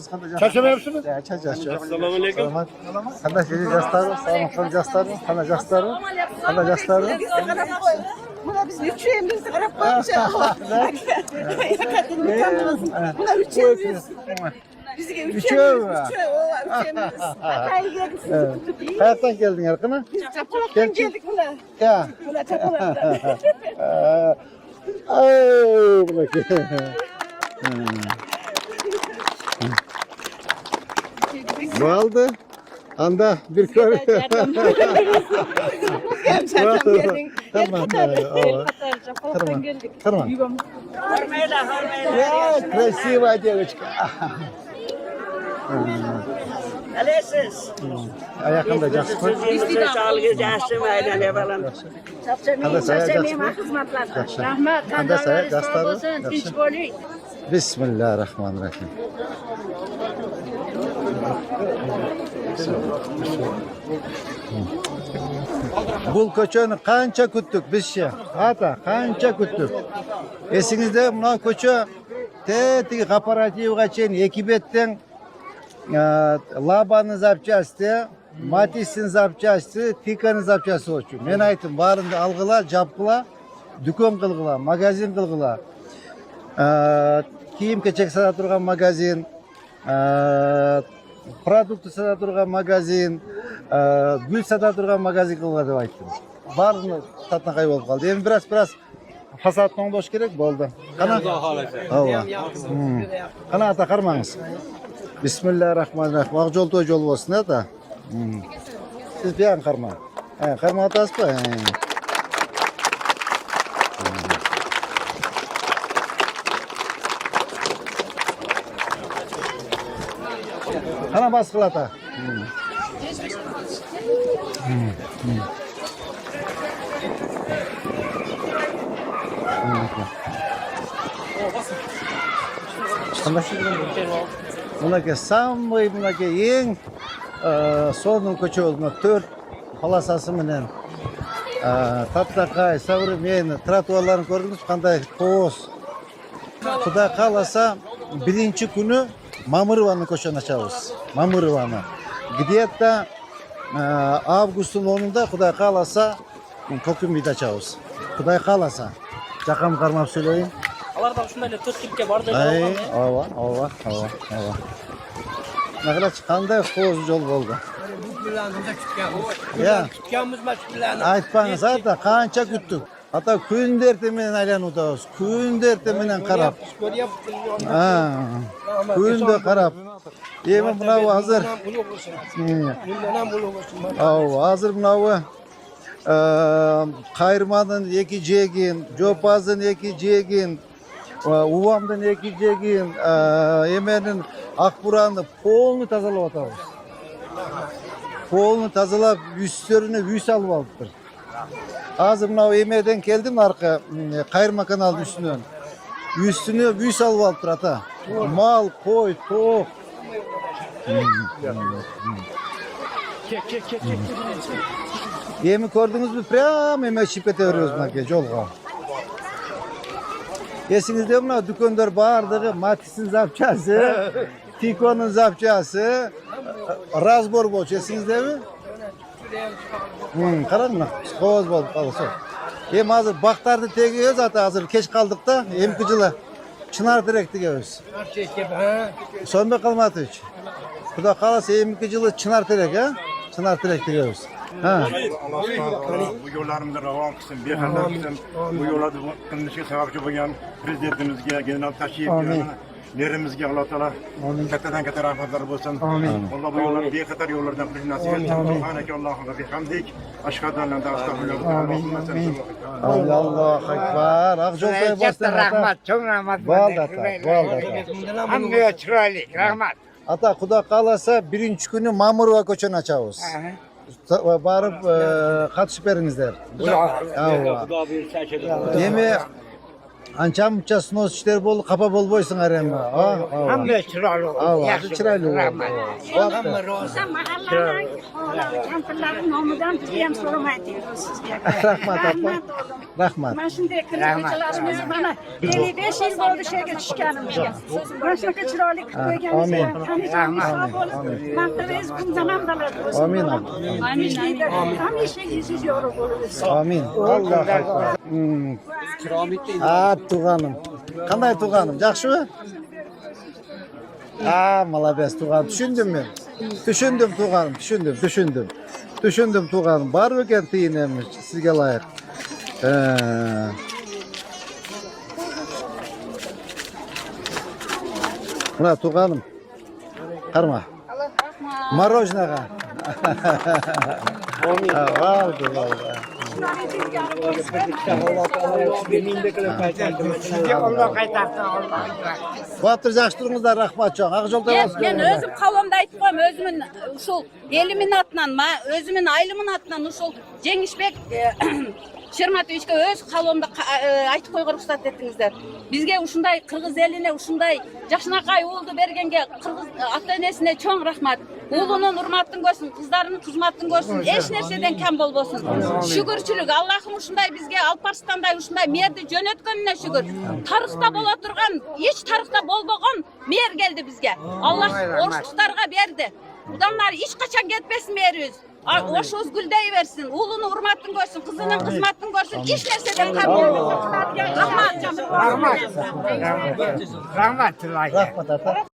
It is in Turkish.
siz qanday Charchama yapsınız? Assalomu alaykum. Qanday jastarmi? Salomat jastarmi? Qanday jastarmi? Qanday jastarmi? Buna biz üçüyemiz qarab qo'yishamiz. Buna üçüyemiz. Bizga üçüyemiz. Qayerdan kelding Erqina? Biz Chapalakdan keldik bular. Ya. Bular Chapalakdan. Ay, bular. Bo'ldi. Anda bir ko'r. Tamam. Chapalakdan keldik. Tamam. Ya, красивая девочка. Alesiz. Ayaqında yaxshimi? Sog'ligingiz yaxshimi aylanay balam? Qanday sayat Rahmat, Qanday sayat jastarmi? bo'lsin, tinch bo'ling. Bismillahirrahmanirrahim. Bu ko'chani qancha kutdik bizcha? Ata, qancha kutdik. Esingizda bu ko'cha tetiği kooperativgacha ekibetdan Laba'nın zapçası, Matis'in zapçası, Tika'nın zapçası olsun. Men aytdim, barında algıla, japqıla, dükkan qılgıla, magazin qılgıla. Kiyim keçek sata turgan magazin, produktu sata turgan magazin, gül sata turgan magazin qılgıla deb aytdim. Barını tatnaqay bo'lib qoldi. Endi biraz fasaddan boş kerak bo'ldi. Qana? Hava. Qana ata qarmangiz. Bismillahirrahmanirrahim. Aq jol to'y jol bo'lsin ata. Siz bilan qarma. Qarma atasizmi? Qana bas qil ata. Bunaki samый bunaki eng sonun ko'cha bo'ldi. 4 polosasi bilan Tatlaqay, современный trotuarlarni ko'rdingiz qanday to'z. Xudo qalasa birinchi kuni Mamurovani ko'chani ochamiz. Mamurovani. Где-то avgustun 10'unda Xudo qalasa Kokumida açamiz. Xudo qalasa. Chaqam qarmab söyleyin. Alarda şunday 4 kilga bordi. Ay, ava. Naqara qanday qo'z yo'l bo'ldi. Ya. Aytpangiz ata, qancha kutdik. Ata kun erteminden aylanudamiz. Kun erteminden qarab. Kunda qarab. Emin bunavi hozir. Hozir bunavi Qayrmanın eki jegin, Jopazın eki jegin, Uvamdan eki jegin, Emenin Akburan'ı polunu tazalap atamiz. Polunu tazalap yüzlerini yüz alıp alıptır. Hazır mınav Eme'den geldim arka Qayrma kanalının üstünden. Üstünü yüz alıp alıptır ata. Mal, koy, toğuk. Yemi gördünüz mü? Prem hemen şipete veriyoruz buna yolga. Esinizde mi? Dükkandar bağırdığı Matis'in zapçası, Tiko'nun zapçası, Razbor boş. Esinizde mi? Karan mı? Koz bol kalırsa. Hem hazır baktardı tegiyoruz hatta hazır geç kaldık da hem kıcıla Çınar direkti geliyoruz. Sonunda kalmadı hiç. Bu da kalırsa hem kıcıla Çınar direk ha? Çınar direkti geliyoruz. Bu yollarımızda revan kılsın, bir hanlar kılsın. Bu yollarda kılınışı sevapçı boyan prezidentimizge, General Taşiyev'e, nerimizge Allah Teala kattadan katta rahmetler olsun. Allah bu yolları bir kadar yollardan kılın nasip etsin. Subhaneke Allah'ına bihamdik. Aşkı adlarla da estağfurullah. Allahu Ekber. Akjoltoy bastın rahmat, çok rahmat. Valda. Hamdülillah çıralı, rahmat. Ata Xudo qalasa birinchi kuni Mamurova ko'chani ochamiz. Barib qatnashib beringizlar. Yemi Ançam muçasın o işler bol kapa bol boysun arama. Hamma chiroyli. Hozir chiroyli bo'ldi. O'sha mahallaning kampirlari nomidan bizni ham so'ramaydi sizga. Rahmat opa. Rahmat. Mana shunday kiruvchilarimiz mana 55 yil bo'ldi shu yerga tushganimizga. Mana shunaqa chiroyli qilib qo'yganingizga qaniyamiz. Maqtaringiz bundan ham dalada bo'lsin. Amin. Amin. Hamisha yuzingiz yorug' bo'lsin. Amin. Alloh akbar. Tuğanım. Qanday tuğanım? Yaxshimi? Malabes tuğanım. Düşündüm men. Düşündüm tuğanım. Düşündüm tuğanım. Bar ekan tiyinemiz sizga loyiq. Mana tuğanım. Qarma. Marojnaga. Valdi. Sizga Alloh qaytarsin, Alloh. Batır yaxshilığınızda rahmat çok. Akjolda Ben özüm kalomda aytıp koyayım, özümün uşul elimin atынан, özümün aylımın atынан uşul Jengişbek Şermatовичке öz kalomda aytıp koyup ruhsat ettiңиздер. Bizge ушундай Kırgız eline, ушундай жакшынакай уулду бергенге Kırgız ата-энесине чоң рахмат. Уулунун урматтын көрсүн, кыздарынын кызматтын көрсүн, эч нерседен кем болбосун. Şükürчүлүк, Аллахым ушундай бизге Алпарстандай ушундай мээрди жөнөткөнүнө шүгүр. Тарыхта боло турган, эч тарыхта болбогон мээр келди бизге. Аллах орустуктарга берди. Будан ары эч качан кетпесин мээрибиз. Oşuz güldey versin, uluну urmattın görsün, kızının kızmattın görsün, hiç nerseden kalmıyor. Rahmat. Rahmat. Rahmat. rahmat ata.